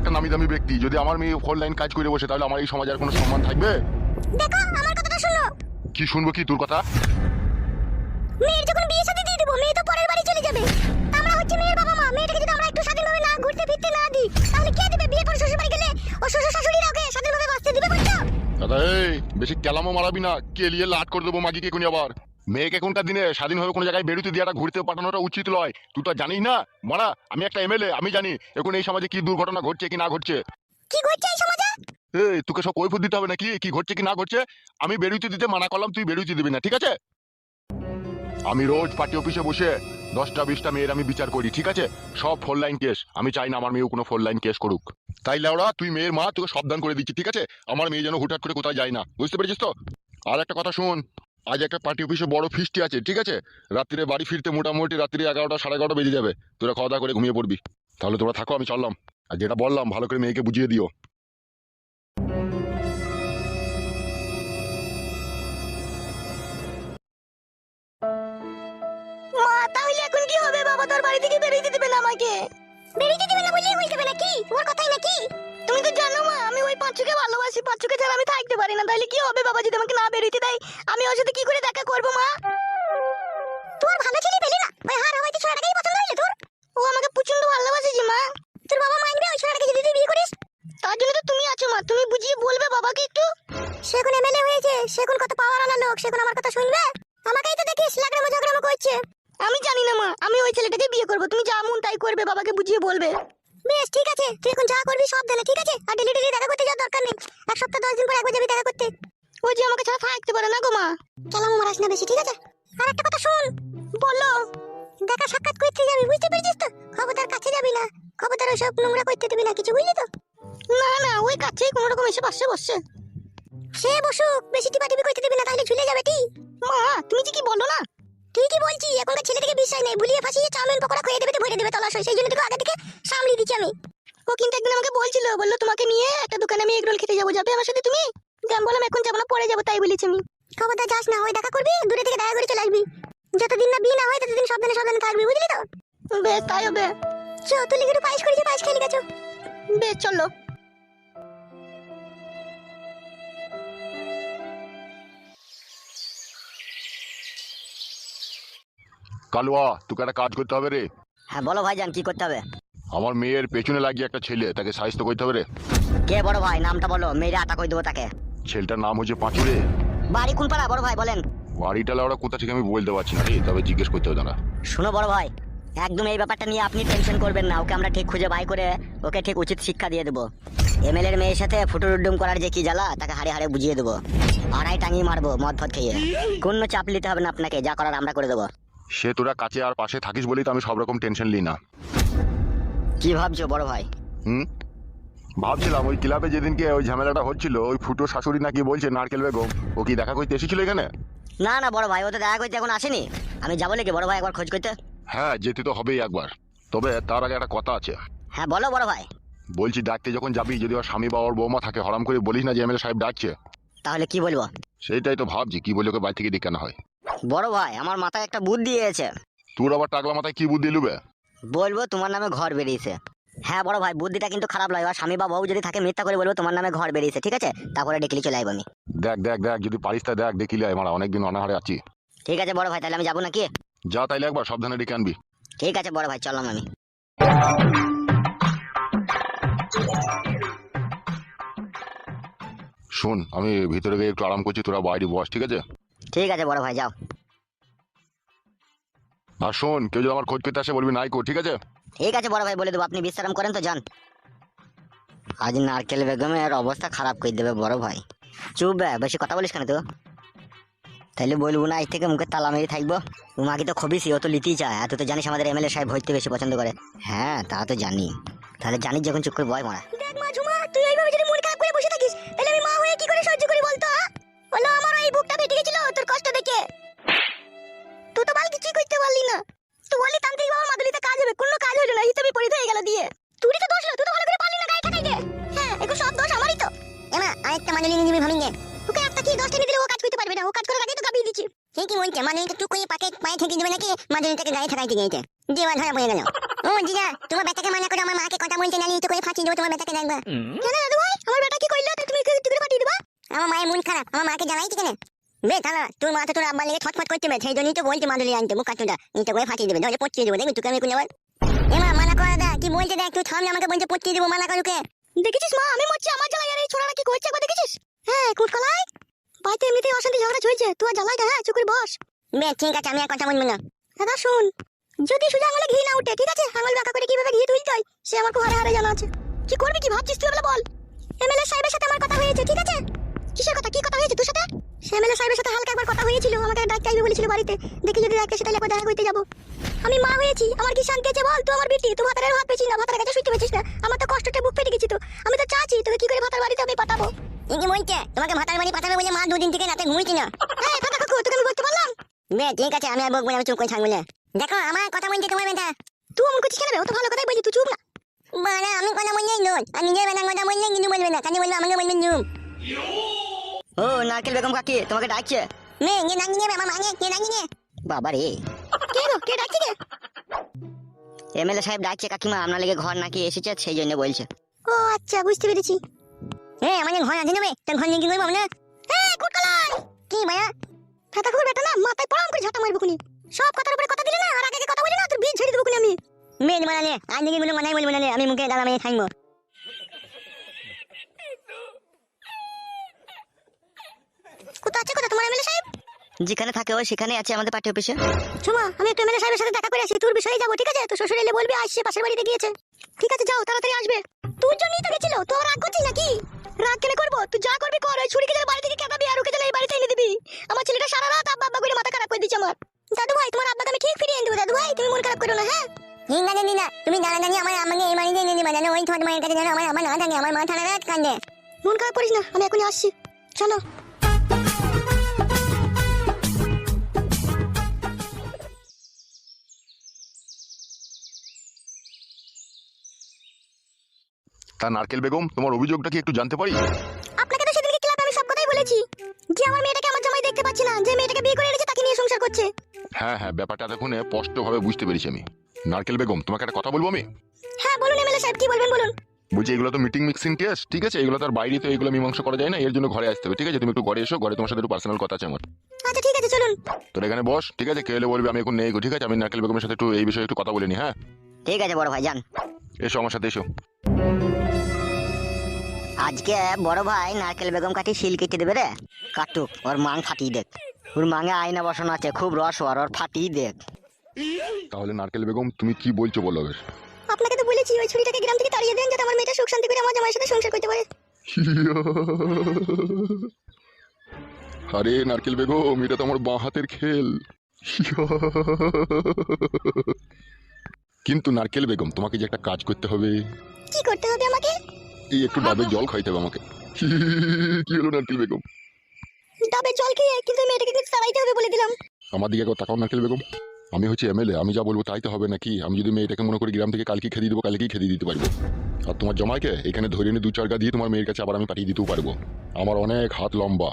একটা নামি দামি ব্যক্তি, যদি আমার মেয়ে ফোন লাইন কাজ করে বসে তাহলে আমার এই সমাজে আর কোনো সম্মান থাকবে? দেখো আমার কথাটা শোনো। কি শুনবো কি তোর কথা? মেয়ের যখন বিয়ে শাদী দিয়ে দেবো, মেয়ে তো পরের বাড়ি চলে যাবে। আমরা হচ্ছে মেয়ের বাবা মা, মেয়েটাকে যদি আমরা একটু স্বাধীনভাবে না ঘুরতে ফিরতে না দিই তাহলে কে দিবে? বিয়ে করে শ্বশুর বাড়ি গেলে ও শ্বশুর শাশুড়িরা ওকে স্বাধীনভাবে বাঁচতে দিবে বলছো? দাদা এই বেশি কেলামো মারাবি না, কেলিয়ে লাট করে দেবো মাগিকে কোনি আবার। মেয়েকে এখনকার দিনে স্বাধীনভাবে কোনো জায়গায় বেরোতে দিয়ে ঘুরতে পাঠানোটা উচিত নয়। তুই তো জানিস না মারা, আমি একটা এমএলএ, আমি জানি এখন এই সমাজে কি দুর্ঘটনা ঘটছে কি না ঘটছে। কি ঘটছে এই সমাজে? এই তোকে সব কৈফিয়ত দিতে হবে নাকি কি ঘটছে কি না ঘটছে? আমি বেরোতে দিতে মানা করলাম, তুই বেরোতে দিবি না, ঠিক আছে? আমি রোজ পার্টি অফিসে বসে 10টা-20টা মেয়ের আমি বিচার করি, ঠিক আছে? সব ফোর লাইন কেস। আমি চাই না আমার মেয়েও কোনো ফোর লাইন কেস করুক। তাই লাউড়া তুই মেয়ের মা, তোকে সাবধান করে দিচ্ছি, ঠিক আছে? আমার মেয়ে যেন হুটহাট করে কোথায় যায় না, বুঝতে পেরেছিস তো? আর একটা কথা শোন, আজ একটা পার্টি অফিসে বড় ফিস্টি আছে, ঠিক আছে? রাত্রিরে বাড়ি ফিরতে মোটামুটি রাত্রি 11টা 11:30 বেজে যাবে। তোরা খাওয়া দাওয়া করে ঘুমিয়ে পড়বি। তাহলে তোরা থাকো, আমি চললাম। আর যেটা বললাম ভালো করে মেয়েকে বুঝিয়ে দিও। মা তাহলে এখন কি হবে? বাবা তোর বাড়ি থেকে বেরিয়ে দিবে না আমাকে? বেরিয়ে দিবে না বললেই হয়ে যাবে নাকি? ওর কথাই নাকি? তুমি তো জানো মা, আমি ওই পাঁচুকে ভালোবাসি, পাঁচুকে ছাড়া আমি থাকতে পারি না। তাহলে কি হবে বাবা যদি আমাকে না বেরিয়ে দেয়? আমি ওর সাথে কি করে দেখা করবো মা? তোর ভালো ছেলে পেলি না, ওই হার হয়তো ছোড়াটাকেই পছন্দ হইলো তোর। ও আমাকে প্রচন্ড ভালোবাসে যে মা। তোর বাবা মানবে ওই ছোড়াটাকে যদি তুই বিয়ে করিস? তার জন্য তো তুমি আছো মা, তুমি বুঝিয়ে বলবে বাবাকে একটু। সে এখন এমএলএ হয়েছে, সে এখন কত পাওয়ার আনা লোক, সে এখন আমার কথা শুনবে? আমাকেই তো দেখিস লাগরামো ঝগড়ামো করছে। আমি জানি না মা, আমি ওই ছেলেটাকে বিয়ে করব। তুমি যা মন তাই করবে, বাবাকে বুঝিয়ে বলবে। বেশ ঠিক আছে, তুই এখন যা করবি সব দেলে, ঠিক আছে? আর ডেলি ডেলি দেখা করতে যাওয়ার দরকার নেই। এক সপ্তাহ 10 দিন পর একবার যাবি দেখা করতে। ওই যে আমাকে ছাড়া থাকতে পারে না গো মা। কেলাম মারাস না বেশি, ঠিক আছে? আর একটা কথা শুন। বলো। দেখা সাক্ষাৎ করতে যাবি, বুঝতে পেরেছিস তো? খবরদার কাছে যাবি না, খবরদার ওইসব নোংরা করতে দিবি না কিছু, বুঝলি তো? না না, ওই কাছেই কোনো রকম এসে পাশে বসছে। সে বসুক, বেশি টিপাটিপি করতে দিবি না, তাহলে ঝুলে যাবে। ঠিক মা, তুমি যে কি বলো না? ঠিকই বলছি, এখনকার ছেলে থেকে বিশ্বাস নেই। ভুলিয়ে ফাঁসিয়ে চাউমিন পকোড়া খেয়ে দেবে তো ভরে দেবে তলাশয়। সেই জন্য তোকে আগে থেকে সামলিয়ে দিচ্ছি আমি। ও কিন্তু একদিন আমাকে বললো তোমাকে নিয়ে একটা দোকানে আমি এগরোল খেতে যাবো, যাবে আমার সাথে তুমি? আমি বললাম এখন যাবো না, পরে যাবো, তাই বলেছি আমি। খবরদার যাস না, ওই দেখা করবি, দূরে থেকে দেখা করে চলে আসবি। যতদিন না বিয়ে না হয় ততদিন সাবধানে সাবধানে থাকবি, বুঝলি তো? বেশ তাই হবে। চো তুই লিখে পায়েস করেছি, পায়েস খেয়ে গেছো। বেশ চলো। কালুয়া, তোকে একটা কাজ করতে হবে রে। হ্যাঁ বলো ভাইজান, কি করতে হবে? আমার মেয়ের পেছনে লাগিয়ে একটা ছেলে, তাকে সাহায্য করতে হবে রে। কে বড় ভাই? নামটা বলো, মেয়েরা আটা কই দেবো তাকে। ছেলেটার নাম হচ্ছে পাঁচু রে। বাড়ি কোন পাড়া বড় ভাই বলেন? বাড়িটা লাউড়া কোথা থেকে আমি বলতে পারছি না রে, তবে জিজ্ঞেস করতে হবে না। শুনো বড় ভাই, একদম এই ব্যাপারটা নিয়ে আপনি টেনশন করবেন না। ওকে আমরা ঠিক খুঁজে বাই করে ওকে ঠিক উচিত শিক্ষা দিয়ে দেবো। এমএলএর মেয়ের সাথে ফুটুরুডুম করার যে কি জ্বালা, তাকে হাড়ে হাড়ে বুঝিয়ে দেবো। আড়াই টাঙিয়ে মারবো মদ ফদ খেয়ে। কোনো চাপ নিতে হবে না আপনাকে, যা করার আমরা করে দেবো। সে তোরা কাছে আর পাশে থাকিস বলেই তো আমি সব রকম টেনশন নিই না। কি ভাবছো বড় ভাই? ভাবছিলাম ওই ক্লাবে যেদিনকে ওই ঝামেলাটা হচ্ছিল, ওই ফুটো শাশুড়ি নাকি বলছে নারকেল বেগম, ও কি দেখা করতে এসেছিল এখানে? না না বড় ভাই, ও তো দেখা করতে এখন আসেনি। আমি যাবো নাকি বড় ভাই একবার খোঁজ করতে? হ্যাঁ যেতে তো হবেই একবার, তবে তার আগে একটা কথা আছে। হ্যাঁ বলো বড় ভাই। বলছি ডাকতে যখন যাবি, যদি ওর স্বামী বা ওর বৌমা থাকে, হরাম করে বলিস না যে এমএলএ সাহেব ডাকছে। তাহলে কি বলবো? সেইটাই তো ভাবছি, কি বলে ওকে বাড়ি থেকে ডেকে আনা হয়। বড় ভাই আমার মাথায় একটা বুদ্ধি এসেছে। তোর আবার টাকলা মাথায় কি বুদ্ধি লুবে? বলবো তোমার নামে ঘর বেরিয়েছে। হ্যাঁ বড় ভাই, বুদ্ধিটা কিন্তু খারাপ লাগে। আর স্বামী বা বউ যদি থাকে মিথ্যা করে বলবো তোমার নামে ঘর বেরিয়েছে, ঠিক আছে? তারপরে ডেকে চলে আসবো আমি। দেখ দেখ দেখ, যদি পারিস তা দেখ, দেখিলে আমার অনেকদিন অনাহারে আছি। ঠিক আছে বড় ভাই, তাহলে আমি যাবো নাকি? যা তাইলে একবার সাবধানে ডেকে আনবি। ঠিক আছে বড় ভাই, চললাম আমি। শোন, আমি ভিতরে গিয়ে একটু আরাম করছি, তোরা বাইরে বস, ঠিক আছে? ঠিক আছে বড় ভাই, যাও। আর শোন, কেউ যদি আমার খোঁজ করতে আসে বলবি নাইকো, ঠিক আছে? ঠিক আছে বড় ভাই, বলে দেবো। আপনি বিশ্রাম করেন তো, যান। আজ নারকেল বেগমের অবস্থা খারাপ করে দেবে বড় ভাই। চুপ বে, বেশি কথা বলিস কেন তো? তাইলে বলবো না, আজ থেকে মুখে তালা মেরে থাকবো। উমাকে তো খবিসি, ও তো লিতেই চায়। এত তো জানিস আমাদের এমএলএ সাহেব হইতে বেশি পছন্দ করে। হ্যাঁ তা তো জানি। তাহলে জানিস যখন চুপ করে বয় মারা। দেখ মা ঝুমা, তুই এইভাবে যদি মন খারাপ করে বসে থাকিস তাহলে আমি মা হয়ে কি করে সহ্য করি বলতো? বলো, আমার এই বুকটা ফেটে গেছিল তোর কষ্ট দেখে। তুই তো বাল কিছুই করতে পারলি না। তুই বললি তান্ত্রিক বাবার মাদুলিতে কাজ হবে, কোনো কাজ হলো না, হিতে বিপরীত হয়ে গেল দিয়ে। তুই তো দোষ লো, তুই তো ভালো করে পারলি না গায়ে ঠাকাইতে। হ্যাঁ এখন সব দোষ আমারই তো। এমা আরেকটা মাদুলি নিয়ে দিবি ভাবিঙ্গে। ওকে একটা কি 10টা নিয়ে দিলে ও কাজ করতে পারবে না, ও কাজ করার আগেই তো গাবিয়ে দিচ্ছি। সে কি বলছে মাদুলিটা টুক করে পায়ে ঠেকিয়ে দেবে নাকি মাদুলিটাকে গায়ে ঠাকাইতে গিয়েছে? দেওয়া ধরা পড়ে গেল। ও দিদা, তোমার বেটাকে মানা করে আমার মাকে কথা বলতে নালি তো করে ফাটিয়ে দেবো তোমার বেটাকে দেখবা। কেন দাদু ভাই, আমার বেটা কি কইলো তুমি একটু করে ফাটিয়ে দিবা? আমার মায়ের মন খারাপ, আমার মাকে জানাইছি কেন? বে থালা, তোর মা তো তোর আব্বার লেগে ছটফট করতে হবে, সেই জন্যই তো বলতে মাদুলি আনতে মুখ কাটুটা নিতে করে ফাটিয়ে দেবে, ধরে পচিয়ে দেবো, দেখবি তুই আমি কোন আবার। এমা মানা করে দা, কি বলতে দেখ, তুই থামলে আমাকে বলতে পচিয়ে দেবো, মানা করুকে। দেখেছিস মা, আমি মরছি আমার জ্বালায়, আর এই ছোড়াটা কি করছে একবার দেখেছিস? হ্যাঁ কুটকলাই, বাড়িতে এমনিতেই অশান্তি ঝগড়া চলছে, তুই আর জ্বালাই না, হ্যাঁ চুপ করে বস। বে ঠিক আছে, আমি আর কথা বলবো না। দাদা শুন, যদি শুধু আঙুলে ঘি না উঠে, ঠিক আছে, আঙুল বাঁকা করে কিভাবে ঘি তুলতে হয় সে আমার খুব হারে হারে জানা আছে। কি করবি, কি ভাবছিস তুই, বলে বল। এমএলএ সাহেবের সাথে আমার কথা হয়েছে, ঠিক আছে? কিসের কথা, কি কথা হয়েছে তোর সাথে? এমএলএ সাহেবের সাথে হালকা একবার কথা হয়েছিল, আমাকে ডাকতে আসবে বলেছিল বাড়িতে, দেখি যদি ডাকতে সেটা একবার দেখা করতে যাবো। আমি মা হয়েছি, আমার কি শান্তি আছে বল? তুই আমার বেটি, তুই ভাতারের হাত পেয়েছিস না, ভাতারের কাছে শুইতে পেয়েছিস না, আমার তো কষ্টটা বুক পেটে গেছি, তো আমি তো চাচ্ছি তোকে কি করে ভাতার বাড়িতে আমি পাঠাবো। কি বলছে, তোমাকে ভাতার বাড়ি পাঠাবে বলে মা দুদিন থেকে রাতে ঘুমিয়েছি না। হ্যাঁ কথা কাকু, তোকে আমি বলতে পারলাম। বে ঠিক আছে, আমি আর বকবো না, আমি চুপ করে থাকবো না। দেখো আমার কথা বলতে তোমার বেটা, তুই আমি কিছু কেন, ও তো ভালো কথাই বলছি, তুই চুপ না। মানে আমি কথা বললেই নোট, আর নিজের বেটার কথা বললেই কিন্তু বলবে না, কাজে বলবে আমাকে বলবেন চুপ। ও নারকেল বেগম কাকি তোমাকে ডাকছে। মেয়ে কে ডাকি নেবে, আমার মাকে কে ডাকি নে? বাবা রে, কে গো, কে ডাকছে কে? এমএলএ সাহেব ডাকছে কাকিমা, আপনার লেগে ঘর নাকি এসেছে, সেই জন্য বলছে। ও আচ্ছা, বুঝতে পেরেছি। হ্যাঁ আমাদের ঘর আছে নেবে, তোর ঘর নিয়ে কি করবো আমরা? হ্যাঁ কুটকলাই, কি ভাইয়া? ফাটা খবর বেটা না, মাথায় পড়াম করে ঝাঁটা মারবো খুনি। সব কথার উপরে কথা দিলে না, আর আগে কথা বলি না, তোর বীজ ছেড়ে দেবো খুনি আমি। মেয়ে মানালে আজ থেকে কোনো মানাই বলবো না, আমি মুখে দাঁড়া মেয়ে থাকবো। কোথা আছে, কোথা তোমার এমএলএ সাহেব? যেখানে থাকে ও সেখানে আছে আমাদের পার্টি অফিসে। শোমা, আমি একটু এমএলএ সাহেবের সাথে দেখা করে আসি, তোর বিষয়ে যাবো, ঠিক আছে? তো শ্বশুর এলে বলবি আসছে, পাশের বাড়িতে গিয়েছে। ঠিক আছে যাও, তাড়াতাড়ি আসবে। তোর জন্যই তো গেছিল, তো রাগ করছিস নাকি? রাগ কেন করবো, তুই যা করবি কর, ওই ছুরিকে বাড়ি থেকে কেটাবি আর ওকে এই বাড়িতে এনে দিবি। আমার ছেলেটা সারা রাত আব্বা আব্বা করে মাথা খারাপ করে দিচ্ছে আমার। দাদু ভাই, তোমার আব্বাকে আমি ঠিক ফিরিয়ে এনে দেবো, দাদু ভাই তুমি মন খারাপ করো না, হ্যাঁ? ঠিক আছে দিদা, তুমি দাঁড়া দাঁড়িয়ে আমার আমাকে এই বাড়িতে এনে দিবা, জানো ওই তোমার মায়ের কাছে জানো আমার না থাকে, আমার মা সারা রাত কান্দে। মন খারাপ করিস না, আমি এখনই আসছি, চলো। তা নারকেল বেগম, তোমার অভিযোগটা কি একটু জানতে পারি? আপনাকে তো সেদিনকে ক্লাবে আমি সব কথাই বলেছি, যে আমার মেয়েটাকে আমার জামাই দেখতে পাচ্ছে না, যে মেয়েটাকে বিয়ে করে এনেছে তাকে নিয়ে সংসার করছে। হ্যাঁ হ্যাঁ, ব্যাপারটা এতক্ষণে স্পষ্টভাবে বুঝতে পেরেছি আমি। নারকেল বেগম, তোমাকে একটা কথা বলবো আমি। হ্যাঁ বলুন এমএলএ সাহেব, কি বলবেন বলুন। বলছি এগুলো তো মিটিং মিক্সিং কেস, ঠিক আছে? এগুলো তো আর বাইরে তো এগুলো মীমাংসা করা যায় না, এর জন্য ঘরে আসতে হবে, ঠিক আছে? তুমি একটু ঘরে এসো, ঘরে তোমার সাথে একটু পার্সোনাল কথা আছে আমার। আচ্ছা ঠিক আছে চলুন। তোর এখানে বস, ঠিক আছে? কে এলে বলবি, আমি এখন নেই গো, ঠিক আছে? আমি নারকেল বেগমের সাথে একটু এই বিষয়ে একটু কথা বলে নি। হ্যাঁ ঠিক আছে বড় ভাই, যান। এসো আমার সাথে এসো। আজকে বড় ভাই নারকেল বেগম কাটি শিল কেটে দেবে রে, কাটুক, ওর মাং ফাটিয়ে দেখ। ওর মাঙে আয়না বসানো আছে, খুব রস, ওর ফাটিয়ে দেখ। তাহলে নারকেল বেগম তুমি কি বলছো বলো বেশ। আপনাকে তো বলেছি ওই ছুরিটাকে গ্রাম থেকে তাড়িয়ে দেন, যাতে আমার মেয়েটা সুখ শান্তি করে আমার জামাইয়ের সাথে সংসার করতে পারে। আরে নারকেল বেগম, এটা তো আমার বাঁ হাতের খেল। কিন্তু নারকেল বেগম, তোমাকে যে একটা কাজ করতে হবে। কি করতে হবে আমাকে? এই একটু ডাবের জল খাইতে হবে আমাকে। কি হলো নারকেল বেগম? ডাবের জল খেয়ে, কিন্তু মেয়েটাকে কিন্তু তাড়াইতে হবে বলে দিলাম। আমার দিকে একবার তাকাও নারকেল বেগম। আমি হচ্ছে এমএলএ, আমি যা বলবো তাই তো হবে নাকি? আমি যদি মেয়েটাকে মনে করি গ্রাম থেকে কালকে খেদিয়ে দেবো, কালকেই খেদিয়ে দিতে পারবো। আর তোমার জামাইকে এখানে ধরে এনে 2-4 গা দিয়ে তোমার মেয়ের কাছে আবার আমি পাঠিয়ে দিতেও পারবো। আমার অনেক হাত লম্বা।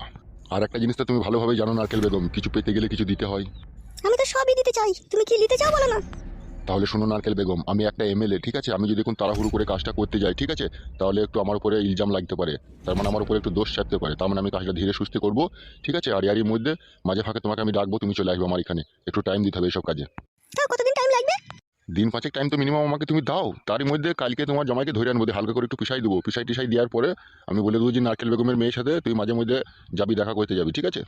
আর একটা জিনিস তো তুমি ভালোভাবে জানো নারকেল বেগম, কিছু পেতে গেলে কিছু দিতে হয়। আমি তো সবই দিতে চাই, তুমি কি নিতে চাও বলো না। তাহলে শোনো নারকেল বেগম, আমি একটা এমএলএ, ঠিক আছে? আমি যদি এখন তাড়াহুড়ো করে কাজটা করতে যাই, ঠিক আছে, তাহলে একটু আমার উপরে ইলজাম লাগতে পারে, তার মানে আমার উপরে একটু দোষ চাপতে পারে। তার মানে আমি কাজটা ধীরে সুস্থে করবো, ঠিক আছে? আর এরই মধ্যে মাঝে ফাঁকে তোমাকে আমি ডাকবো, তুমি চলে আসবে আমার এখানে, একটু টাইম দিতে হবে এইসব কাজে। তাও কতদিন টাইম লাগবে? দিন 5 টাইম তো মিনিমাম আমাকে তুমি দাও। তারই মধ্যে কালকে তোমার জামাইকে ধরে আনবো, দিয়ে হালকা করে একটু পিসাই দেবো, পিসাই টিসাই দেওয়ার পরে আমি বলে দেবো যে নারকেল বেগমের মেয়ের সাথে তুই মাঝে মধ্যে যাবি, দেখা করতে যাবি, ঠিক আছে?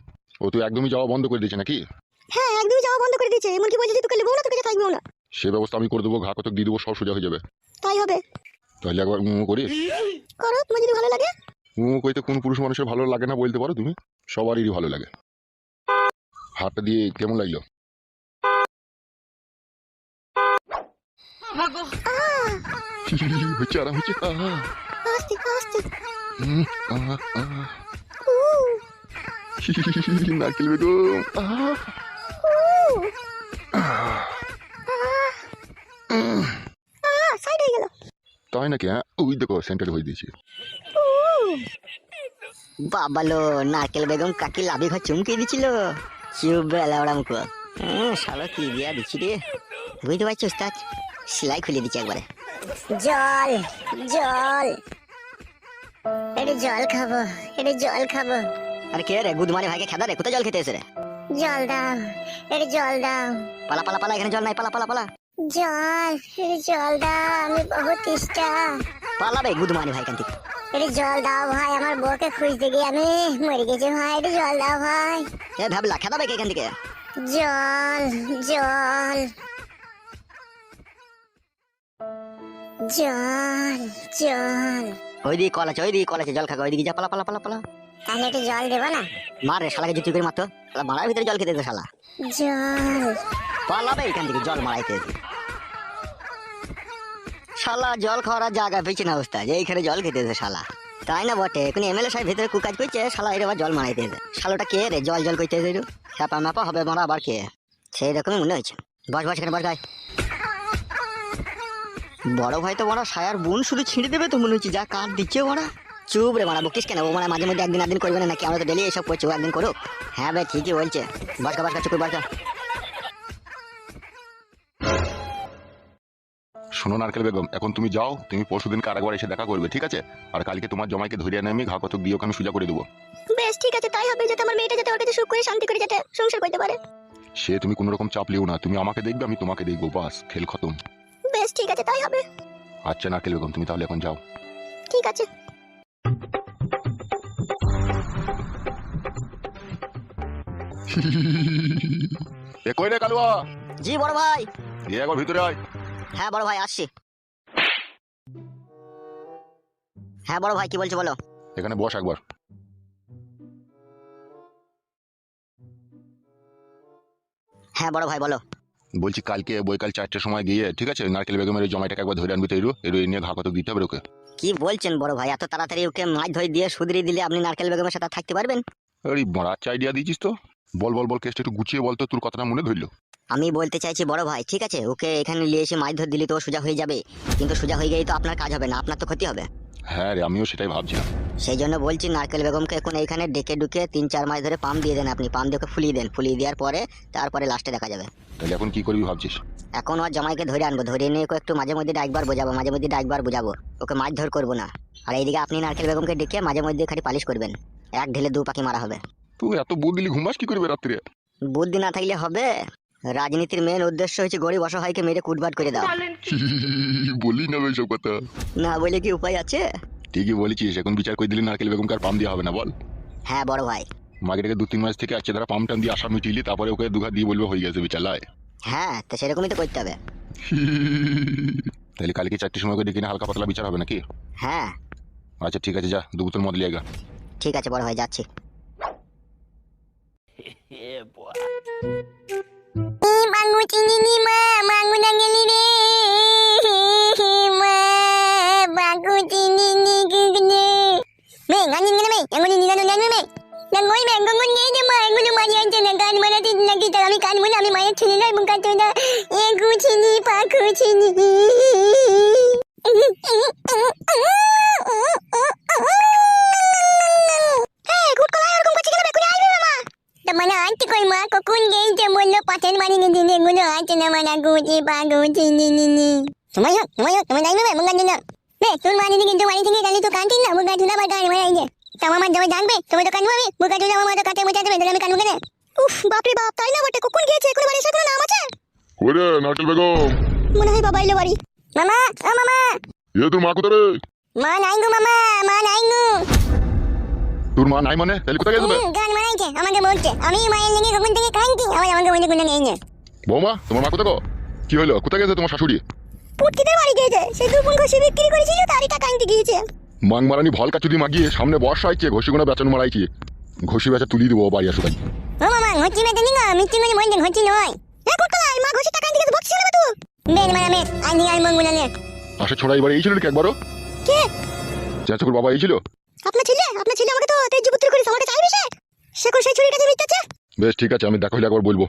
ও তুই একদমই যাওয়া বন্ধ করে দিয়েছে নাকি? হ্যাঁ একদমই যাওয়া বন্ধ করে দিয়েছে, এমনকি বলছে যে তোকে নেবো না, তোকে থাকবেও না। সে ব্যবস্থা আমি করে দেবো, ঘা কতক দিয়ে দেবো, সব সোজা হয়ে যাবে। তাই হবে। তাহলে একবার করিস। করো, তোমার যদি ভালো লাগে। কইতে কোন পুরুষ মানুষের ভালো লাগে না বলতে পারো তুমি? সবারই ভালো লাগে। হাতটা দিয়ে কেমন লাগলো? হচ্ছে আরাম হচ্ছে। আস্তে আস্তে। নারকেল বেগম, সাইড হয়ে গেল। তাই নাকি? হ্যাঁ ওই দেখো সেন্টার হয়ে দিয়েছি। বাবালো, নারকেল বেগম কাকি লাভি ঘর চমকে দিছিল। চুপ বেলা ওরা মুখ। শালা কি দিয়া দিচ্ছি রে, বুঝতে পারছি ওস্তাদ, সেলাই খুলে দিচ্ছি একবারে। জল জল, এটা জল খাবো, এটা জল খাবো। আরে কে রে গুদমানি ভাইকে খেদা রে, কোথায় জল খেতে এসে রে? জল দাও, এটা জল দাও। পালা পালা পালা, এখানে জল নাই, পালা পালা পালা জল, এটা জল দাও, আমি বহুত তেষ্টা। পালা রে গুদমানি ভাই কান্তি। এটা জল দাও ভাই, আমার বউকে খুঁজতে গিয়ে আমি মরে গেছি ভাই, এটা জল দাও ভাই। এ ভাবলা খেদা ভাই এখান থেকে। জল জল জল জল। ওইদিকে কল আছে, ওইদিকে কল আছে, জল খাগা, ওইদিকে যা, পালা পালা পালা পালা। তাহলে একটু জল দেবো না? মার রে শালাকে জুতি করে মারতো, শালা মারার ভিতরে জল খেতে দে শালা। জল পালাবে এখান থেকে জল মারাইতে। শালা জল খাওয়ার আর জায়গা পেয়েছে না অবস্থা, যে এইখানে জল খেতে দে শালা। তাই না বটে, এখন এমএলএ সাহেব ভিতরে কুকাজ করছে, শালা এর আবার জল মারাইতে দে। শালাটা কে রে জল জল করতে দে? হ্যাপা ম্যাপা হবে মারা আবার কে? সেই রকমই মনে হয়েছে। বস বস এখানে বস গাই। বড় ভাই তো বড় সায়ার বোন শুধু ছিঁড়ে দেবে তো মনে হচ্ছে, যা কাঠ দিচ্ছে ওরা। চুপ রে মারা, বকিস কেন? ও মানে মাঝে মধ্যে একদিন একদিন করবে না নাকি? আমরা তো ডেলি এসব করছি, ও একদিন করুক। হ্যাঁ ভাই ঠিকই বলছে, বাসকা বাসকা চুকুর বাসকা। শোনো নারকেল বেগম, এখন তুমি যাও, তুমি পরশুদিন কারাগার এসে দেখা করবে, ঠিক আছে? আর কালকে তোমার জমাইকে ধরিয়ে এনে আমি ঘা কতক দিয়ে ওকে আমি সোজা করে দেবো। বেশ ঠিক আছে, তাই হবে, যাতে আমার মেয়েটা যাতে ওর কাছে সুখ করে শান্তি করে যাতে সংসার করতে পারে। সে তুমি কোনো রকম চাপ লিও না, তুমি আমাকে দেখবে আমি তোমাকে দেখবো, বাস খেল খতম। বেশ ঠিক আছে, তাই হবে। আচ্ছা নারকেল বেগম, তুমি তাহলে এখন যাও। ঠিক আছে। এ কই রে কালুয়া, জি বড় ভাই। এ একবার ভিতরে আয়। হ্যাঁ বড় ভাই আসছি। হ্যাঁ বড় ভাই কি বলছো বলো। এখানে বস একবার। হ্যাঁ বড় ভাই বলো। বলছি কালকে বৈকাল 4টের সময় গিয়ে, ঠিক আছে, নারকেল বেগমের ওই জমাইটাকে একবার ধরে আনবি তো, এরু নিয়ে ঘা কতক দিতে হবে ওকে। কি বলছেন বড় ভাই, এত তাড়াতাড়ি ওকে মাছ ধরে দিয়ে সুদরিয়ে দিলে আপনি নারকেল বেগমের সাথে থাকতে পারবেন? আরে বড় আচ্ছা আইডিয়া দিয়েছিস তো। বল বল বল, কেসটা একটু গুছিয়ে বল তো, তোর কথাটা মনে ধরলো। আমি বলতে চাইছি বড় ভাই, ঠিক আছে ওকে এখানে নিয়ে এসে মাছ ধরে দিলে তো ও সোজা হয়ে যাবে, কিন্তু সোজা হয়ে গেলেই তো আপনার কাজ হবে না, আপনার তো ক্ষতি হবে। হ্যাঁ রে, আমিও সেটাই ভাবছিলাম। সেই জন্য বলছি নারকেল বেগমকে এখন এইখানে ডেকে ডুকে 3-4 মাস ধরে পাম দিয়ে দেন আপনি, পাম দিয়ে ওকে ফুলিয়ে দেন, ফুলিয়ে দেওয়ার পরে তারপরে লাস্টে দেখা যাবে। তাহলে এখন কি করবি ভাবছিস? এখন ওর জামাইকে ধরে আনবো, ধরে নিয়ে ওকে একটু মাঝে মধ্যে ডাকবার বোঝাবো, মাঝে মধ্যে ডাকবার বোঝাবো, ওকে মাছ ধর করবো না। আর এইদিকে আপনি নারকেল বেগমকে ডেকে মাঝে মধ্যে খালি পালিশ করবেন, এক ঢেলে 2 পাখি মারা হবে। তুই এত বুদ্ধি ঘুমাস কি করবে রাত্রে? বুদ্ধি না থাকলে হবে? রাজনীতির মেন উদ্দেশ্য হচ্ছে গরিব অসহায়কে মেরে কুটবাট করে দাও। বলি না এইসব কথা। না বলে কি উপায় আছে? ঠিকই বলেছিস, এখন বিচার করে দিলি নারকেল বেগমকে আর পাম দেওয়া হবে না, বল। হ্যাঁ বড় ভাই। মাগেটাকে 2-3 মাস থেকে আছে তারা পাম টাম দিয়ে আশা মিটিলি, তারপরে ওকে দুঘা দিয়ে বলবে হয়ে গেছে বিচার লাই। হ্যাঁ তো সেরকমই তো করতে হবে। তাহলে কালকে 4টের সময় করে ডেকে নিয়ে হালকা পাতলা বিচার হবে নাকি? হ্যাঁ আচ্ছা ঠিক আছে, যা 2 বোতল মদ লিয়ে গা। ঠিক আছে বড় ভাই, যাচ্ছি। মাঙ্গু চিনি মা, মাঙ্গু ডাঙ্গেলি রে মা, মাঙ্গু চিনি গুগনে মে গানি গনে মে এঙ্গুনি নিগানো জানবে মে নাঙ্গই মে গঙ্গুন নিয়ে যে মা এঙ্গুনি মারি আনছে না, গান মারাতে নাকি তার আমি কান বলে আমি মায়ের ছেলে নয় মুখা তো না, এগু চিনি পাখু চিনি। মানে আনতে কই মা কখন গেইতে বললো পাটের বাড়ি নিয়ে দিনে গুলো আছে না মানে গুচি পা গুচি নি নি নি। তোমায় যাইবে মুঙ্গা দিন বে তোর বাড়ি থেকে কিন্তু বাড়ি থেকে গেলি তো কান্তিন না মুঙ্গা ধুনা বাড়ি গাড়ি মারাই যে তোমার আমার যাবে জানবে তুমি তো কানবো আমি মুঙ্গা ধুনা আমার তো কাটে মোটা দেবে তাহলে আমি কানবো কেন? উফ বাপ রে বাপ, তাই না বটে, কখন গিয়েছে এখন বাড়ি এসে কোনো নাম আছে? ওরে নারকেল বেগম, মনে হয় বাবা এলো বাড়ি। মামা ও মামা। এ তোর মা কোথায় রে? মা নাই গো মামা, মা নাই গো। তোর মা নাই মানে তাহলে কোথায় গেছে? গান মারাইছে আমাকে বলছে, আমি মায়ের লেগে কখন থেকে কাঁদছি, আবার আমাকে বলে কোনো নেই না। বৌমা তোমার মা কোথায় গো? কি হলো, কোথায় গেছে তোমার শাশুড়ি? পুটকিদের বাড়ি গিয়েছে, সে 2 পুন ঘষি বিক্রি করেছিল তারই টাকা আনতে গিয়েছে। মাং মারানি ভল কাচুদি মাগিয়ে সামনে বর্ষা আইছে, ঘষি গোনা বেচন মারাইছি, ঘষি বেচা তুলি দিব বাড়ি আসো ভাই। ও মামা ঘষি বেচে নি গো, মিষ্টি করে বলছেন ঘষি নয়। এ কুটকলাই মা ঘষি টাকা আনতে গিয়েছে বকছি না তুই। বেন মারা মে আনি আর মঙ্গলা নে। আসে ছোড়া এবারে এই ছিল নাকি একবারও? কে? চাচুর বাবা এই ছিল? আপনার ছেলে আমাকে তো তেজ পুত্র করে আমাকে চাইবে সে। সে কোন সেই ছুরিটা দিয়ে মিটাচ্ছে? বেশ ঠিক আছে, আমি দেখা হলে একবার বলবো।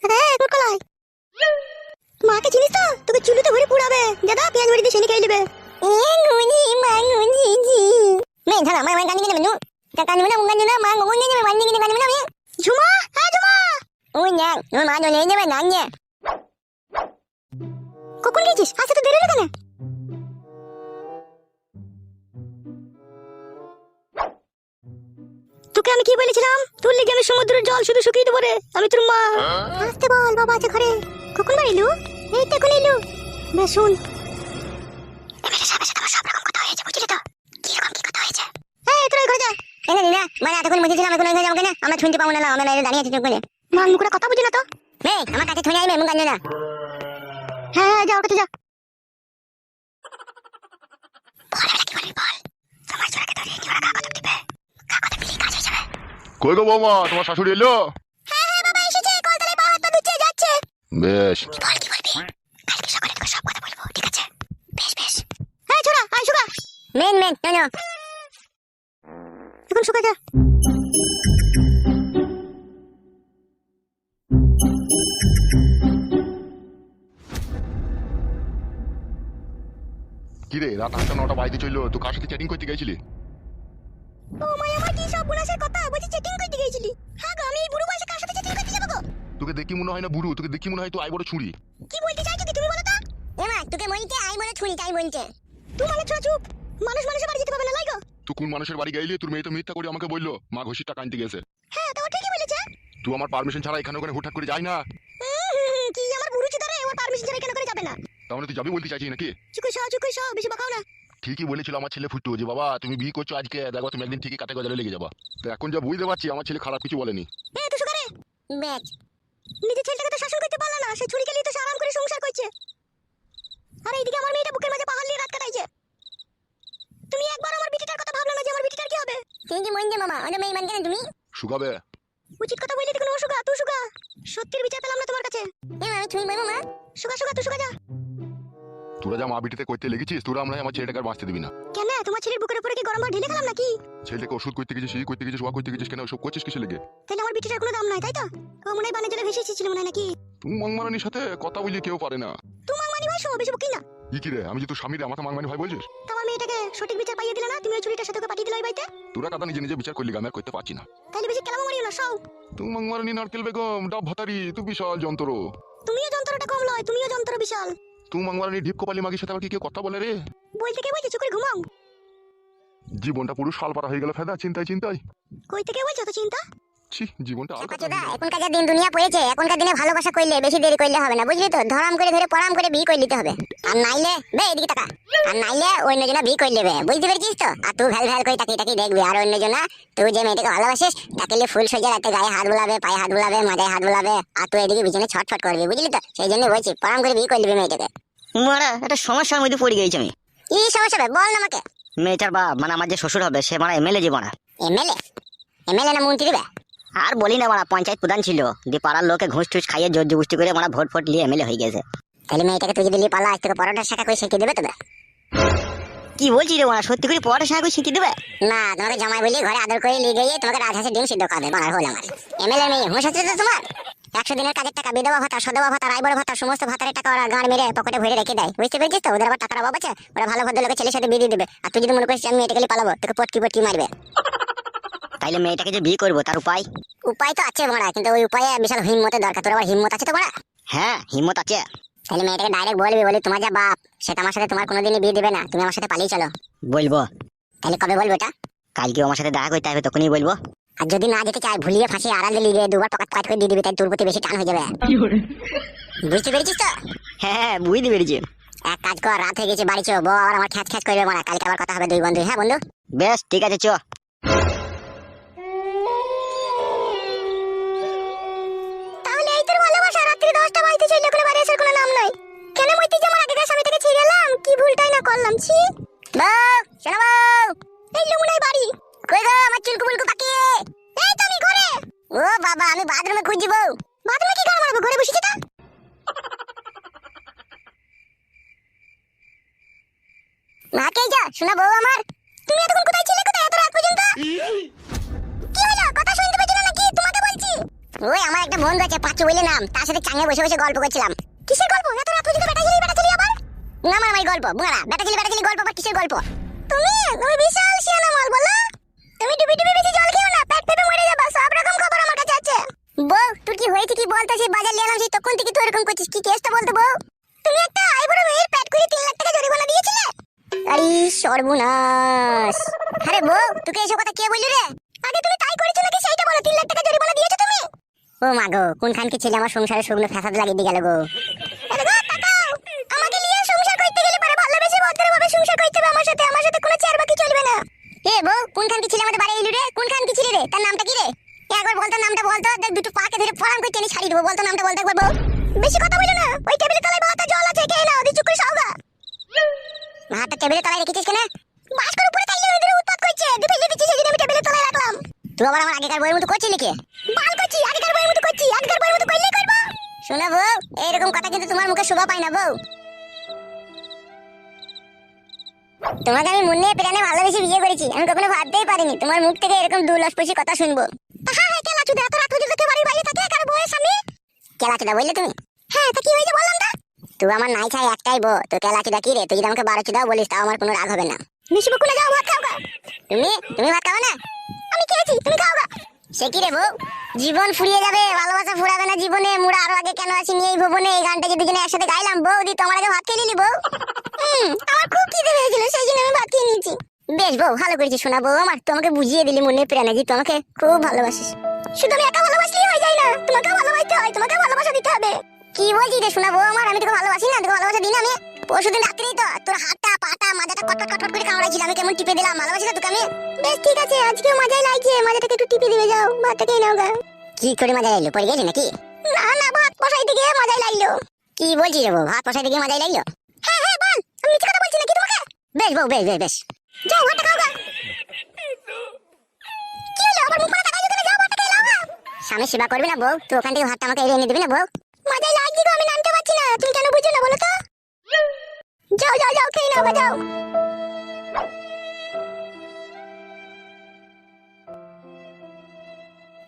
হ্যাঁ কুটকলাই মাকে চিনিস তো? তোকে চুলিতে ভরে পুড়াবে দাদা, পেঁয়াজ ভরে দিয়ে সেনে খেয়ে নেবে। এ গুনি মা গুনি জি মে মেয়ে ধরা মা গান নিয়ে নেবে তা গান নিয়ে না গান নিয়ে না মা গান নিয়ে নেবে গান নিয়ে গান নিয়ে ঝুমা হ্যাঁ ঝুমা ওই না ওর মা নিয়ে নেবে না নিয়ে কখন গেছিস আজকে তো দেরি হলো কেন তোকে আমি কি বলেছিলাম তোর লেগে আমি সমুদ্রের জল শুধু শুকিয়ে দেবো রে আমি তোর মা আসতে বল বাবা আছে ঘরে কখন বাড়িলু এই তো এখন এলু বেশ শুন এমএলএ সাহেবের সাথে আমার সব রকম কথা হয়েছে বুঝলি তো কি রকম কি কথা হয়েছে এই তোরা ঘরে যা এনে দিনা মানে এতক্ষণ বুঝেছিলাম এখন হয়ে যাবো কেন আমরা শুনতে পাবো না আমরা বাইরে দাঁড়িয়ে আছি চুপ করে মা মুখে কথা বুঝি না তো এই আমার কাছে থুনে আইবে মুখ গান না হ্যাঁ হ্যাঁ যাও কাছে যা বল কি বলি বল সমাজ জোড়াকে ধরিয়ে নিয়ে ওরা কাগজ দিবে কাগজ মিলি কাজ হয়ে যাবে কই গো বৌমা তোমার শাশুড়ি এলো? হ্যাঁ হ্যাঁ বাবা এসেছে কলতলে পা হাত পা ধুচ্ছে যাচ্ছে বেশ কি বলবি কালকে সকালে তোকে সব কথা বলবো ঠিক আছে বেশ বেশ এই ছোড়া আয় সুগা মেন নো এখন সুগা যা কি রে রাত 8টা 9টা বাজতে চললো তুই কার সাথে চ্যাটিং করতে গেছিলি? ও মাই আমার কি সব বুলাসের কথা বলছি চেকিং করতে গিয়েছিলি হ্যাঁ গো আমি এই বুড়ো বয়সে কার সাথে চেকিং করতে যাব গো তোকে দেখি মনে হয় না বুড়ো, তোকে দেখি মনে হয় তুই আই বড় ছুরি। কি বলতে চাইছো কি তুমি বলো তো এমা তোকে বলতে আই বলে ছুরি তাই বলছে তুই মানে ছোড়া চুপ মানুষের বাড়ি যেতে পারবে না লাইগো তুই কোন মানুষের বাড়ি গেলি? তোর মেয়ে তো মিথ্যা করে আমাকে বললো মা ঘষির টাকা আনতে গেছে। হ্যাঁ তো ঠিকই বলেছে তুই আমার পারমিশন ছাড়া এখানে ওখানে হুটহাট করে যাই না। কি আমার বুড়ো চিতারে ওর পারমিশন ছাড়া কেন করে যাবে না তাহলে তুই যাবি বলতে চাইছিস নাকি? চুকুই সব বেশি বকাও না ঠিকই বলেছিল আমার ছেলে ফুটু যে বাবা তুমি বিয়ে করছো আজকে দেখো তুমি একদিন ঠিকই কাটে গজালে লেগে যাবা। তো এখন যা বুঝতে পারছি আমার ছেলে খারাপ কিছু বলেনি। এ তো সুগারে ব্যাচ নিজের ছেলেটাকে তো শাসন করতে পারলা না সে ছুরি খেলিয়ে তো সে আরাম করে সংসার করছে আর এইদিকে আমার মেয়েটা বুকের মাঝে পাহাড় নিয়ে রাত কাটাইছে তুমি একবার আমার বিটিটার কথা ভাবলা না যে আমার বিটিটার কি হবে তুমি কি মন দে মামা ওটা মেয়ে মানকে না তুমি শুকাবে উচিত কথা বললি দেখুন ও সুগা তুই সুগা সত্যির বিচার পেলাম না তোমার কাছে আমি ছুঁই বলবো মা সুগা তুই সুগা যা তোরা যা মা বিটিতে করতে লেগেছিস তোরা আমরা আমার ছেলেটাকে আর বাঁচতে দিবি না। কেন তোমার ছেলের বুকের উপরে কি গরম ভাত ঢেলে খেলাম নাকি ছেলেটাকে ওষুধ করতে গেছিস এই করতে গেছিস ওয়া করতে গেছিস কেন সব করছিস কিসে লেগে? তাহলে আমার বিটিটার কোনো দাম নাই তাই তো ও মনে হয় বানে জলে ভেসে এসেছিল মনে হয় নাকি তুমি মাংমারানির সাথে কথা বলি কেউ পারে না। তোমার মানি ভাই শো বেশি বকি না কি রে আমি যে তোর স্বামীর আমাকে মাংমানি ভাই বলছিস? তোমার মেয়েটাকে সঠিক বিচার পাইয়ে দিলে না তুমি ওই ছুরিটার সাথে ওকে পাঠিয়ে দিলে ওই বাড়িতে তোরা কথা নিজে নিজে বিচার করলি আমি আর করতে পারছি না। তাহলে বেশি কেলামো মারিও না সব তুমি মাংমারানি নারকেল বেগম ডাব ভাতারি তুই বিশাল যন্ত্র। তুমিও যন্ত্রটা কম লয় তুমিও যন্ত্র বিশাল তুই মাংমারানি ঢিপ কপালি মাগির সাথে আবার কি কেউ কথা বলে রে? বলতে কে বলছে চুপ করে ঘুমাও জীবনটা পুরো শাল পারা হয়ে গেল ফেদা চিন্তায় কই থেকে বলছো তো চিন্তা ছি জীবনটা আর কথা চোদা এখনকার যা দিন দুনিয়া পড়েছে এখনকার দিনে ভালোবাসা করলে বেশি দেরি করলে হবে না বুঝলি তো ধরাম করে ধরে পড়াম করে বিয়ে করে নিতে হবে আর নাইলে বে এদিকে টাকা আর নাইলে অন্যজনা বিয়ে করে নেবে বুঝতে পেরেছিস তো আর তুই ভ্যাল করে তাকিয়ে দেখবি আর অন্যজনা তুই যে মেয়েটাকে ভালোবাসিস তাকে নিয়ে ফুল সোজা রাতে গায়ে হাত বুলাবে পায়ে হাত বুলাবে মাথায় হাত বুলাবে আর তুই এদিকে বিছানে ছটফট করবি বুঝলি তো সেই জন্য বলছি পড়াম করে বিয়ে করে নিবি মেয়েটাকে মারা একটা সমস্যার মধ্যে পড়ে গেছি আমি। কি সমস্যা হবে বল না আমাকে মেয়েটার বাপ মানে আমার যে শ্বশুর হবে সে মারা এমএলএ যে মারা এমএলএ না মন্ত্রী বে আর বলি না মারা পঞ্চায়েত প্রধান ছিল দিয়ে পাড়ার লোকে ঘুষ টুস খাইয়ে জোর জবস্তি করে মারা ভোট নিয়ে এমএলএ হয়ে গেছে। তাহলে মেয়েটাকে তুই যদি পালা আজ থেকে পরোটা শাখা করে শিখিয়ে দেবে তবে কি বলছি রে মারা সত্যি করে পড়াটা সাহায্য শিখিয়ে দেবে? না তোমাকে জামাই বলি ঘরে আদর করে নিয়ে গিয়ে তোমাকে রাজহাঁসের ডিম সিদ্ধ খাবে বানার হল আমার এমএলএ মেয়ে হুঁশ আছে তো তোমার 100 দিনের কাজের টাকা বিধবা ভাতা সদবা ভাতা রায়বড় ভাতা সমস্ত ভাতারের টাকা ওরা গাঁড় মেরে পকেটে ভরে রেখে দেয় বুঝতে পেরেছিস তো ওদের আবার টাকার অভাব আছে ওরা ভালো ভদ্রলোকের ছেলের সাথে বিয়ে দিয়ে দেবে আর তুই যদি মনে করিস আমি মেয়েটাকে পালাবো তোকে পটকি মারবে তাইলে মেয়েটাকে যে বিয়ে করবো তার উপায় তো আছে বড়া কিন্তু ওই উপায়ে বিশাল হিম্মতের দরকার তোর আবার হিম্মত আছে তো বড়া হ্যাঁ হিম্মত আছে। তাহলে মেয়েটাকে ডাইরেক্ট বলি তোমার যা বাপ সেটা আমার সাথে তোমার কোনোদিনই বিয়ে দিবে না তুমি আমার সাথে পালিয়ে চলো বলবো। তাহলে কবে বলবো এটা? কালকে আমার সাথে দেখা করতে হবে তখনই বলবো। আর যদি না যেতে চাই ভুলিয়ে ফাঁসিয়ে আড়ালে লিগে দুবার পকেট পাইট করে দিয়ে দিবি তাই তোর প্রতি বেশি টান হয়ে যাবে বুঝতে পেরেছিস তো? হ্যাঁ বুঝতে পেরেছি। এক কাজ কর রাত হয়ে গেছে বাড়ি চো বউ আবার আমার খ্যাচ করবে মারা কালকে আবার কথা হবে দুই বন্ধু হ্যাঁ বন্ধু বেশ ঠিক আছে চ। তাহলে এই তোর ভালোবাসা রাত্রি 10টা বাজতে চাইলে কোনো বাড়ি আসার কোনো নাম নাই কেন মইতে যে আমার আগেকার স্বামীটাকে ছেড়ে এলাম কি ভুলটাই না করলাম ছি বউ শোনো বউ এই লুমুনাই বাড়ি কই গো আমার চুলকু বুলকু পাকিয়ে এই তো আমি ঘরে ও বাবা আমি বাথরুমে খুঁজছি বউ বাথরুমে কি গান মারবো ঘরে বসেছি তা মাকে যা শোনা বউ আমার তুমি এতক্ষণ কোথায় ছিলে কোথায় এত রাত পর্যন্ত কি হলো কথা শুনতে পেছো না নাকি তোমাকে বলছি ওই আমার একটা বন্ধু আছে পাঁচু বলে নাম তার সাথে চাঙে বসে বসে গল্প করছিলাম কিসের গল্প এত রাত পর্যন্ত বেটা ছেলে আবার না মামাই গল্প বুড়া বেটা ছেলে গল্প আবার কিসের গল্প তুমি বিশাল শিয়ানা মাল বলো। তুমি ডুবি ডুবি বেশি জল খেও না, পেট ফেটে মরে যাবে। সব রকম খবর আমার কাছে আছে। বউ তোর কি হয়েছে কি বলতো? সেই বাজার নিয়ে এলাম, সেই তখন থেকে তুই এরকম করছিস, কি কেসটা বলতো বউ? তুমি একটা আইবুড়ো মেয়ের পেট করে 3 লাখ টাকা জরিমানা দিয়েছিলে। আরে সর্বনাশ! আরে বউ তোকে এসব কথা কে বললি রে? আগে তুমি তাই করেছো নাকি সেইটা বলো। 3 লাখ টাকা জরিমানা দিয়েছো তুমি? ও মা গো, কোনখান কি ছেলে আমার সংসারে শুকনো ফ্যাসাদ লাগিয়ে দিয়ে গেল গো। আরে গো তাকাও, আমাকে নিয়ে সংসার করতে গেলে পরে ভালোবেসে ভদ্রভাবে সংসার করতে হবে আমার সাথে। আমার সাথে কোনো চেয়ার বাকি চলবে না। এ বউ, কোনখান কি ছেলে আমাদের বাড়ি এলি রে? কোনখান কি ছেলে রে? তার নামটা কি রে? একবার বলতো নামটা বলতো, দেখ দুটো পাকে ধরে পড়াম করে টেনে ছাড়িয়ে দেবো। বলতো নামটা বলতো একবার বউ। বেশি কথা বলো না। ওই টেবিলের তলায় ভাত আর জল আছে, খেয়ে নাও। দি চুপ করে খাওগা। ভাতটা টেবিলের তলায় রেখেছিস কেন? বাস করে উপরে তাইলে ওই ধরে উৎপাত করছে। দি ফেলে দিচ্ছিস, সেদিন আমি টেবিলের তলায় রাখলাম। তুই আবার আমার আগেকার বইয়ের মতো করছিস নাকি? বাল করছি, আগেকার বইয়ের মতো করছি। আগেকার বইয়ের মতো করলেই করব। শোনা বউ, এইরকম কথা কিন্তু তোমার মুখে শোভা পায় না বউ। তোমাকে আমি মনে প্রাণে ভালোবেসে বিয়ে করেছি। আমি কখনো ভাবতেই পারিনি তোমার মুখ থেকে এরকম দুলস্পর্শী কথা শুনবো। হ্যাঁ হ্যাঁ, কেলা চুদা, এত রাত পর্যন্ত কেউ বাড়ির বাইরে থাকে কার বউয়ের সামনে? কেলা চুদা বললে তুমি? হ্যাঁ, তা কি হয়েছে বললাম না? তুই আমার নাই চাই একটাই বউ, তো কেলা চুদা কি রে? তুই যদি আমাকে 12 চুদাও বলিস তাও আমার কোনো রাগ হবে না। মিশু বকুলে যাও, ভাত খাও গা। তুমি ভাত খাও না? আমি খেয়েছি, তুমি খাও গা। সে কি রে বউ, জীবন ফুরিয়ে যাবে, ভালোবাসা ফুরাবে না জীবনে। মুড়া আরো আগে কেন আসিনি এই ভুবনে? এই গানটা যে দুজনে একসাথে গাইলাম বউ, দি তোমার আগে ভাত খেয়ে নিলি বউ। আমার খুব খিদে পেয়েছিল, সেই জন্য আমি ভাত খেয়ে নিয়েছি। বেশ বউ, ভালো করেছিস শোনা বউ আমার। তোমাকে বুঝিয়ে দিলি মনে প্রাণে যে তোমাকে খুব ভালোবাসিস। শুধু আমি একা ভালোবাসলেই হয়ে যায় না, তোমাকেও ভালোবাসতে হয়, তোমাকে ভালোবাসা দিতে হবে। কি বলছিস রে শোনা বউ আমার? আমি তোকে ভালোবাসি না? তোকে ভালোবাসা দিই না আমি? পরশুদিন রাত্রেই তো তোর হাতটা পাটা মাথাটা কটকট কটকট করে কামড়াইছিল, আমি কেমন টিপে দিলাম। ভালোবাসি না তোকে আমি? বেশ ঠিক আছে, আজকেও মজাই লাগছে। মাথাটাকে একটু টিপে দিবে যাও, ভাতটা খেয়ে নাও গা। কি করে মজা লাগলো? পড়ে গেলি নাকি? না না, ভাত বসাইতে গিয়ে মজাই লাগলো। কি বলছিস রে বউ, ভাত বসাইতে গিয়ে মজাই লাগলো? হ্যাঁ হ্যাঁ বল, আমি মিথ্যে কথা বলছি নাকি তোমাকে? বেশ বউ, বেশ বেশ বেশ, যাও ভাতটা খাও গা। কি হলো আবার মুখ করে তাকাইছো কেন? যাও ভাতটা খেয়ে নাও গা। স্বামী সেবা করবি না বউ? তুই ওখান থেকে ভাতটা আমাকে এনে দিবি না বউ? মজাই লাগছে গো, আমি নামতে পারছি না। তুমি কেন বুঝছো না বলো তো? যাও যাও যাও, খেয়ে নাও গা, যাও।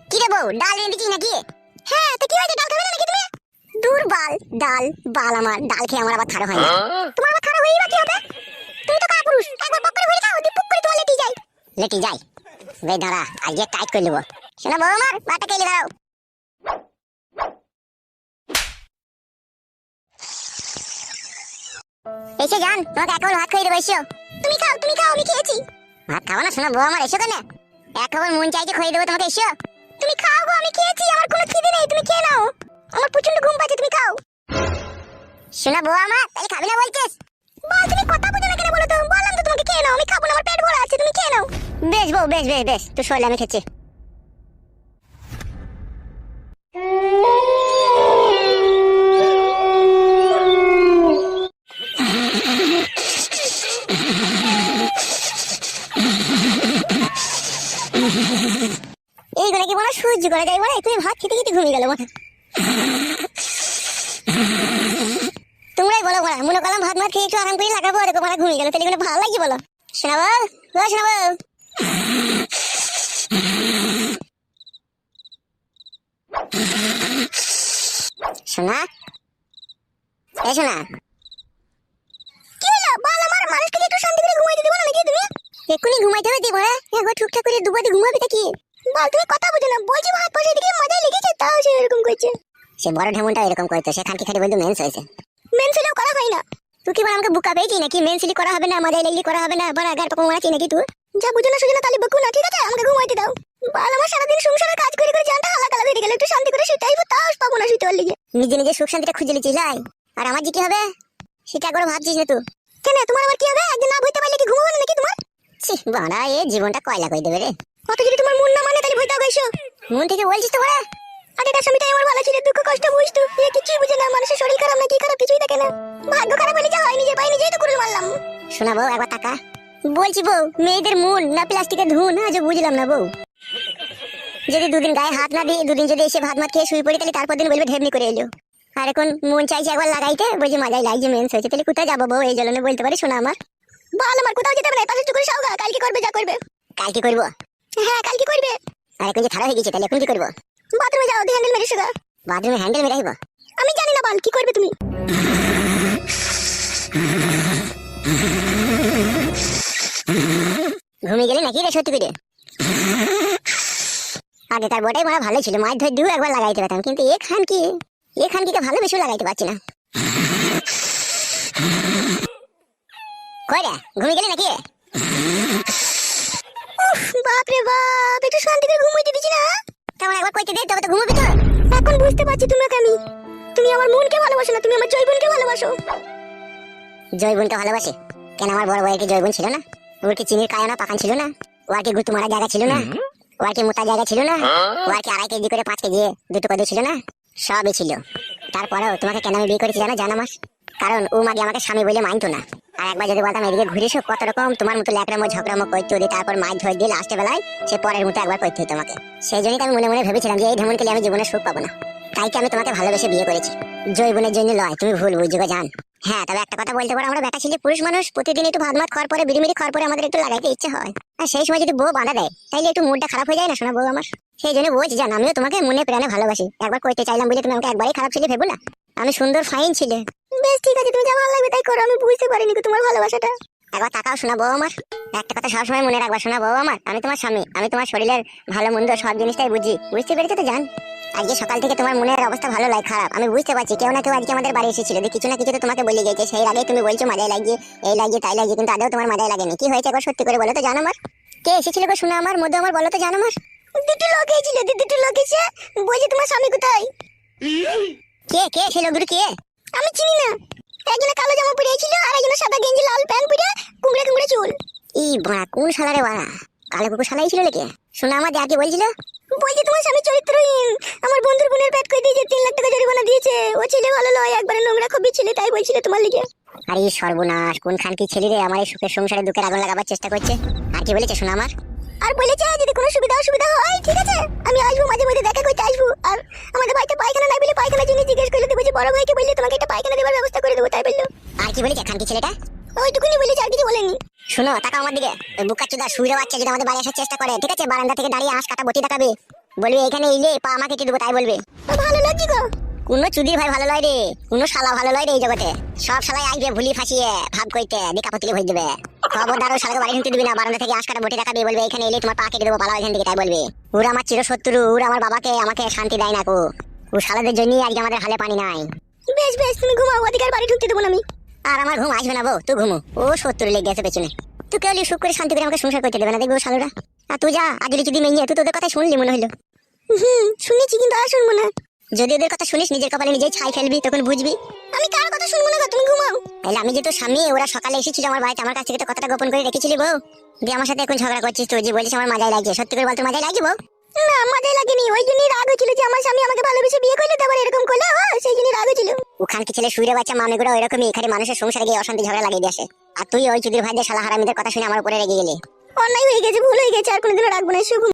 কি রে বউ, ডাল রেঁধে দিছিস নাকি? হ্যাঁ, তো কি হয়েছে? ডাল খাবে না নাকি তুমি? দূর বাল, ডাল বাল, আমার ডাল খেয়ে আমার আবার থারা হয় না। তোমার আবার থারা হয়েই বা কি হবে? তুমি তো কাপুরুষ, একবার পক করে ভরে খাও, দি পুক করে তোমার লেটি যায়। লেটি যায়? বে দাঁড়া, আজকে টাইট করে নেবো। শোনা বউ আমার, ভাতটা খেয়ে দাও। এসে যান, তোমাকে এক খাবার ভাত খাইয়ে দেবো, এসো। তুমি খাও, তুমি খাও, আমি খেয়েছি। ভাত খাবো না শোনা বউ আমার? এসো কেন? এক খাবার মন চাইছে খাইয়ে দেবো তোমাকে, এসো। তুমি খাও গো, আমি খেয়েছি, আমার কোনো খিদে নেই, তুমি খেয়ে নাও। আমার প্রচন্ড ঘুম পাচ্ছে, তুমি খাও। শোনা বউ আমার, তাহলে খাবি না বলছিস? বল, তুমি কথা বুঝো না কেন বলো তো? বললাম তো তোমাকে খেয়ে নাও, আমি খাবো না, আমার পেট ভরা আছে, তুমি খেয়ে নাও। বেশ বউ, বেশ বেশ বেশ, তুই শোলে আমি খেয়েছি। এইগুলো কি মনে সহ্য করা যায়? মানে তুমি ভাত খেতে খেতে ঘুমিয়ে গেল মনে। তোমরাই বলো বলা, মনে করলাম ভাত মাত খেয়ে একটু আরাম করে লাগাবো, দেখো মানে ঘুমিয়ে গেল। তাহলে এগুলো ভালো লাগছে বলো? শোনাবো শোনাবো। শোনা, এই শোনা, কি হলো বল আমার? মানুষকে একটু শান্তি করে ঘুমাইতে দিবা না নাকি তুমি? এক্ষুনি ঘুমাইতে হবে দিব না? একবার ঠিকঠাক করে দুবারে ঘুমাবে তা কি? বল, তুমি কথা বুঝো না? বলছি ভাত বসে দিকে মজাই লেগেছে, তাও সে এরকম করছে। সে বড় ঢেমনটা এরকম করতো, সে খানকি খাটি বলতো মেন্স হয়েছে। মেন্স হলেও করা হয় না। তুই কি বল আমাকে বুকা পেয়েছি নাকি? মেন্সলি করা হবে না, মজাই লাগলি করা হবে না, বড় আগার পাকা মারাচ্ছি নাকি তুই? যা বুঝো না সুঝো না, তাহলে বকু না, ঠিক আছে? আমাকে ঘুমাইতে দাও। বল, আমার সারাদিন সংসারে কাজ করে করে জানটা হালাকালা হয়ে গেল, একটু শান্তি করে শুতে আইবো, তাও পাবো না শুতে পারলি। নিজে নিজে সুখ শান্তিটা খুঁজে লিছিস লাই, আর আমার যে কি হবে সেটা একবার ভাবছিস না তুই? কেন তোমার আবার কি হবে? একদিন না বইতে পারলে কি ঘুমাবে না নাকি তোমার? ছি বাড়া, এ জীবনটা কয়লা কই দেবে রে। কত যদি তোমার মন না মানে তাহলে বইতে গাইছো। মন থেকে বলছিস তো বড়া? আগেকার সময়টাই আমার ভালো ছিল, দুঃখ কষ্ট বুঝতো। এ কিছুই বুঝে না, মানুষের শরীর খারাপ না কি খারাপ কিছুই দেখে না। ভাগ্য খারাপ হলে যা হয়, নিজে পাই নিজেই তো করে মারলাম। শোনা বউ, একবার টাকা বলছি বউ, মেয়েদের মন না প্লাস্টিকের ধুন, আজও বুঝলাম না বউ। যদি দুদিন গায়ে হাত না দিয়ে দুদিন যদি এসে ভাত মাত খেয়ে শুয়ে পড়ি, তাহলে তারপর দিন বলবে ঢেমনি করে এলো। আর এখন মন চাইছে একবার লাগাইতে, বলছি মজাই লাগছে, মেন্স হয়েছে। তাহলে কোথায় যাবো বউ? এই জন্য বলতে পারি শোনা আমার। বল, আমার কোথাও যেতে হবে না, পাশে করে সাওগা, কালকে করবে যা করবে। কালকে করবো? হ্যাঁ কালকে করবে। আর এখন যে খারাপ হয়ে গেছে, তাহলে এখন কি করবো? বাথরুমে যাও, দিয়ে হ্যান্ডেল মেরে শুগা। বাথরুমে হ্যান্ডেল মেরে আইবো? আমি জানি না, বল কি করবে তুমি? নাকি রে সত্যি করে? আগেকার বটাই মারা ভালো ছিল, মাছ ধরে দিও একবার লাগাইতে পারতাম, কিন্তু এখানকে ভালোবেসে লাগাইতে পারছি না। কই রে, ঘুমিয়ে গেলি নাকি? বাপ রে বাপ, একটু শান্তি করে ঘুমাইতে দিছি না? তেমন একবার কইতে দে, তবে তো ঘুমাবি তো। এখন বুঝতে পারছি তুমি আমার মনকে ভালোবাসো না, তুমি আমার জয়বনকে ভালোবাসো। জয়বনকে ভালোবাসে কেন? আমার বড় ভাইয়ের কি জয়বন ছিল না? ওর কি চিনির কায়না পাকান ছিল না? ওর কি গুতু মারা জায়গা ছিল না? ওর কি মোটা জায়গা ছিল না? ওর কি 2.5 কেজি করে 5 কেজি দুটো কদু ছিল না? সবই ছিল। তারপরেও তোমাকে কেন আমি বিয়ে করেছি জানো? জানা মাস, কারণ ও মাগে আমাকে স্বামী বলে মানতো না। আর একবার যদি বলতাম এদিকে ঘুরে এসো, কত রকম তোমার মতো ল্যাকড়ামো ঝগড়ামো করতে ওদের, তারপর মাছ ধরে দিয়ে লাস্টে বেলায় সে পরের মতো একবার করতে হতো আমাকে। সেই জন্যই আমি মনে মনে ভেবেছিলাম যে এই ঢেমন খেলে আমি জীবনে সুখ পাবো না, তাই কি আমি তোমাকে ভালোবেসে বিয়ে করেছি। জয়বনের জন্য লয়, তুমি ভুল বুঝছো জান। হ্যাঁ, তবে একটা কথা বলতে পারো, আমরা বেটা ছেলে পুরুষ মানুষ, প্রতিদিন একটু ভাত মাত খাওয়ার পরে বিড়িমিড়ি খাওয়ার পরে আমাদের একটু লাগাইতে ইচ্ছে হয়। আর সেই সময় যদি বউ বাঁধা দেয় তাইলে একটু মুডটা খারাপ হয়ে যায় না শোনা বউ আমার? সেই জন্য বলছি জান, আমিও তোমাকে মনে প্রাণে ভালোবাসি। একবার কইতে চাইলাম বলে তুমি আমাকে একবারই খারাপ ছেলে ভেবো না। আমি সুন্দর ফাইন ছিলে। বেশ ঠিক আছে, তুমি যা ভালো লাগবে তাই করো, আমি বুঝতে পারিনি তোমার ভালোবাসাটা। একবার তাকাও শোনা বউ আমার, একটা কথা সবসময় মনে রাখবা শোনা বউ আমার, আমি তোমার স্বামী, আমি তোমার শরীরের ভালো মন্দ সব জিনিসটাই বুঝি। বুঝতে পেরেছো তো জান? আজকে সকাল থেকে তোমার মনের অবস্থা ভালো লাগে খারাপ আমি বুঝতে পারছি। কেউ না কেউ আজকে আমাদের বাড়ি এসেছিল, কিছু না কিছু তো তোমাকে বলে গেছে। সেই আগে তুমি বলছো মাজায় লাগিয়ে এই লাগিয়ে তাই লাগিয়ে, কিন্তু আদৌ তোমার মাজায় লাগেনি। কি হয়েছে একবার সত্যি করে বলো তো জানো আমার? কে এসেছিল গো শোনা আমার মধ্যে, আমার বলো তো জানো আমার? দুটো লোক এসেছিল, দুটো লোক এসে বলছে তোমার স্বামী কোথায়? কে সে লোক দুটো কে? আমি চিনি না। একজনে কালো জামা পরে ছিল আর একজনে সাদা গেঞ্জি লাল প্যান্ট পরে কুমড়ে কুমড়ে চুল। ই বাড়া, কোন শালারে বাড়া? কালো কুকুর শালাই ছিল নাকি? শোনা আমার যাকে বলছিল, বলছে তোমার স্বামী চরিত্রহীন, আমার বন্ধুর বোনের পেট কই দিয়েছে, 3 লাখ টাকা জরিমানা দিয়েছে, ও ছেলে ভালো নয়, একবারে নোংরা খুবই ছেলে, তাই বলছিল তোমার লিগে। আরে সর্বনাশ, কোন খান কি ছেলে রে আমার এই সুখের সংসারে দুঃখের আগুন লাগাবার চেষ্টা করছে। আর কি বলেছে শোনা আমার? আর বলেছে যদি কোনো সুবিধা হয় ঠিক আছে আমি আসবো, মাঝে মধ্যে দেখা করতে আসবো। আর আমাদের বাড়িতে পায়খানা নাই বলে পায়খানার জন্য জিজ্ঞেস করলে দেবো, যে বড় ভাইকে বললে তোমাকে একটা পায়খানা দেওয়ার ব্যবস্থা করে দেবো, তাই বললো। আর কি বলেছে খানকি ছেলেটা? ওইটুকুনি বলেছে, আর কিছু বলেনি। শোনো তাকাও আমার দিকে, ওই বুকাচুদা শুইরে বাচ্চা যদি আমাদের বাড়ি আসার চেষ্টা করে, ঠিক আছে, বারান্দা থেকে দাঁড়িয়ে আঁশ কাটা বটি দেখাবে, বলবে এখানে এলে পা আমাকে কেটে দেবো, তাই বলবে। ভালো লাগছে গো। কোন চুদির ভাই ভালো লয় রে, কোন শালা ভালো লয় রে এই জগতে। সব শালাই আসবে ভুলি ফাঁসিয়ে ভাব কইতে দিকা পতিলে ভরে দেবে। খবরদার ওই শালাকে বাড়ি ঢুকতে দিবি না, বারান্দা থেকে আঁশ কাটা বটি দেখাবে, বলবে এখানে এলে তোমার পা কেটে দেবো, পালাও এখান থেকে, তাই বলবে। ওরা আমার চিরশত্রু, ওরা আমার বাবাকে আমাকে শান্তি দেয় না কো, ও শালাদের জন্যই আজকে আমাদের হালে পানি নাই। বেশ তুমি ঘুমাও, ওদিকে বাড়ি ঢুকতে দেবো না আমি। আর আমার ঘুম আসবে না বউ, তুই ঘুমো, ও শত্রু লেগে গেছে পেছনে। তুই কেউ সুখ করে শান্তি করে আমাকে সংসার করতে দেবে না, দেখবো শালুরা। আর তুই যা, আজ যদি মেয়ে তুই তোদের কথা শুনলি মনে হলো। শুনেছি কিন্তু আর শুনবো না। যদি ওদের কথা শুনিস নিজের কপালে নিজেই ছাই ফেলবি, তখন বুঝবি। আমি কার কথা শুনবো না, তুমি ঘুমাও। তাহলে আমি যে তোর স্বামী, ওরা সকালে এসেছিল আমার বাড়িতে, আমার কাছ থেকে তো কথাটা গোপন করে রেখেছিলি বউ, দিয়ে আমার সাথে এখন ঝগড়া করছিস তুই, যে বলিস আমার মাজায় লাগছে। সত্যি করে বল তোর মাজায় লাগছে বউ? না মাজায় লাগেনি, ওই জন্যই রাগ হয়েছিল যে আমার স্বামী আমাকে ভালোবেসে বিয়ে করলে, তারপর এরকম করলে, সেই জন্যই রাগ হয়েছিল। ওখান কি ছেলে শুইরে বাচ্চা মামিগুলো ওইরকমই, এখানে মানুষের সংসারে গিয়ে অশান্তি ঝগড়া লাগিয়ে দিয়ে আসে। আর তুই ওই চুদির ভাইদের শালা হারামিদের কথা শুনে আমার উপরে রেগে গেলি। অন্যায় হয়ে গেছে, ভুল হয়ে গেছে, আর কোনোদিনও রাখবো না। শুভ।